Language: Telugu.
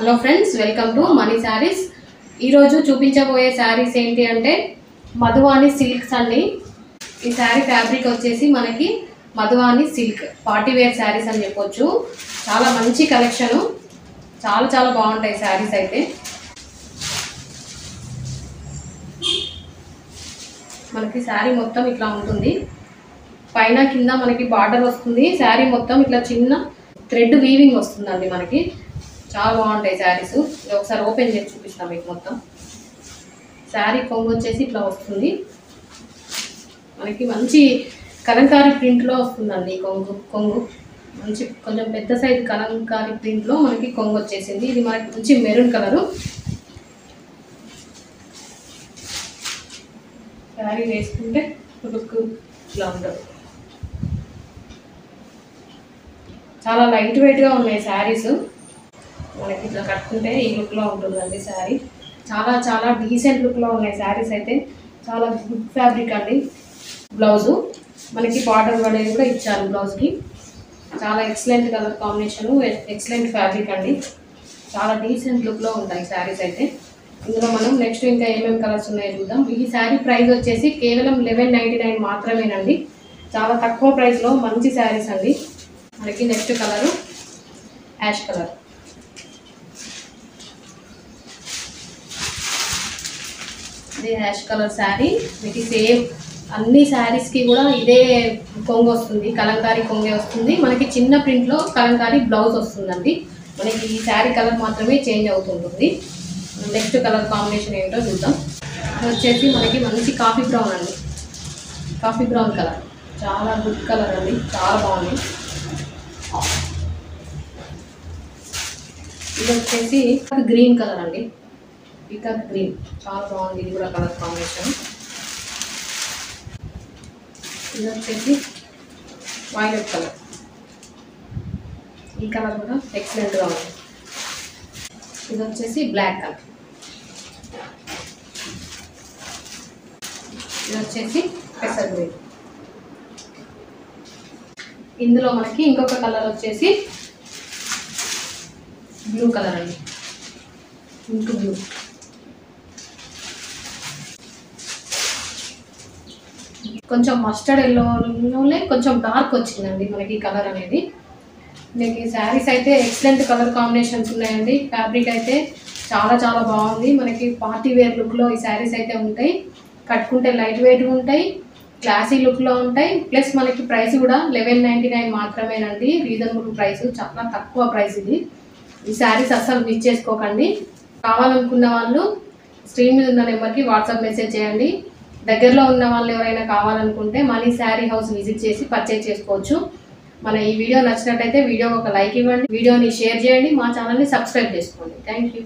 Hello friends, welcome to money saris. ఈరోజు చూపించబోయే శారీస్ ఏంటి అంటే మధువాని సిల్క్స్ అండి. ఈ శారీ ఫ్యాబ్రిక్ వచ్చేసి మనకి Madhuvani silk party wear saris అని చెప్పొచ్చు. చాలా మంచి కలెక్షను, చాలా బాగుంటాయి శారీస్ అయితే. మనకి శారీ మొత్తం ఇట్లా ఉంటుంది, పైన కింద మనకి బార్డర్ వస్తుంది. శారీ మొత్తం ఇట్లా చిన్న థ్రెడ్ వీవింగ్ వస్తుందండి. మనకి చాలా బాగుంటాయి శారీస్. ఒకసారి ఓపెన్ చేసి చూపిస్తాం మీకు మొత్తం. శారీ కొంగు వచ్చేసి ఇట్లా వస్తుంది, మనకి మంచి కలంకారీ ప్రింట్లో వస్తుందండి. కొంగు మంచి కొంచెం పెద్ద సైజు కలంకారీ ప్రింట్లో మనకి కొంగు వచ్చేసింది. ఇది మనకి మంచి మెరూన్ కలరు. శారీ వేసుకుంటే లుక్ ఇట్లా ఉంటుంది. చాలా లైట్ వెయిట్గా ఉన్నాయి శారీస్. మనకి ఇట్లా కట్టుకుంటే ఈ లుక్లో ఉంటుందండి శారీ. చాలా డీసెంట్ లుక్లో ఉన్నాయి శారీస్ అయితే. చాలా గుడ్ ఫ్యాబ్రిక్ అండి. బ్లౌజు మనకి బార్డర్ అనేది కూడా ఇచ్చారు బ్లౌజ్కి. చాలా excellent colour combination, excellent fabric అండి. చాలా డీసెంట్ లుక్లో ఉంటాయి శారీస్ అయితే. ఇందులో మనం నెక్స్ట్ ఇంకా ఏమేమి కలర్స్ ఉన్నాయో చూద్దాం. ఈ శారీ ప్రైస్ వచ్చేసి కేవలం 1199 మాత్రమేనండి. చాలా తక్కువ ప్రైస్లో మంచి శారీస్ అండి. మనకి నెక్స్ట్ కలరు యాష్ కలర్. ఇది యాష్ కలర్ శారీ. మీకు సేమ్ అన్ని శారీస్కి కూడా ఇదే కొంగు వస్తుంది, కలంకారీ కొంగే వస్తుంది. మనకి చిన్న ప్రింట్లో కలంకారీ బ్లౌజ్ వస్తుందండి. మనకి ఈ శారీ కలర్ మాత్రమే చేంజ్ అవుతుంటుంది. నెక్స్ట్ కలర్ కాంబినేషన్ ఏంటో చూద్దాం. ఇది వచ్చేసి మనకి మంచి కాఫీ బ్రౌన్ అండి. కాఫీ బ్రౌన్ కలర్ చాలా గుడ్ కలర్ అండి, చాలా బాగుంది. ఇది వచ్చేసి గ్రీన్ కలర్ అండి, పీకాక్ గ్రీన్. చాలా బాగుంది ఇది కూడా కలర్ కాంబినేషన్. ఇది వచ్చేసి వైలెట్ కలర్. ఈ కలర్ కూడా ఎక్సలెంట్గా ఉంది. ఇది వచ్చేసి బ్లాక్ కలర్. ఇది వచ్చేసి పెసర్ గ్రీన్. ఇందులో మనకి ఇంకొక కలర్ వచ్చేసి బ్లూ కలర్ అండి, ఇంక్ బ్లూ. కొంచెం మస్టర్డ్ ఎల్లోనే కొంచెం డార్క్ వచ్చిందండి మనకి కలర్ అనేది. మీకు ఈ శారీస్ అయితే ఎక్సలెంట్ కలర్ కాంబినేషన్స్ ఉన్నాయండి. ఫ్యాబ్రిక్ అయితే చాలా బాగుంది. మనకి పార్టీ వేర్ లుక్లో ఈ శారీస్ అయితే ఉంటాయి. కట్టుకుంటే లైట్ వెయిట్గా ఉంటాయి, క్లాసీ లుక్లో ఉంటాయి. ప్లస్ మనకి ప్రైస్ కూడా 1199 మాత్రమేనండి. రీజనబుల్ ప్రైస్, చాలా తక్కువ ప్రైస్ ఇది. ఈ శారీస్ అస్సలు మిస్ చేసుకోకండి. కావాలనుకున్న వాళ్ళు స్క్రీన్ మీద ఉన్న నెంబర్కి వాట్సాప్ మెసేజ్ చేయండి. దగ్గరలో ఉన్న వాళ్ళు ఎవరైనా కావాలనుకుంటే మనీ శారీ హౌస్ విజిట్ చేసి పర్చేజ్ చేసుకోవచ్చు. మన ఈ వీడియో నచ్చినట్టయితే వీడియోకి ఒక లైక్ ఇవ్వండి, వీడియోని షేర్ చేయండి, మా ఛానల్ని సబ్స్క్రైబ్ చేసుకోండి. Thank you.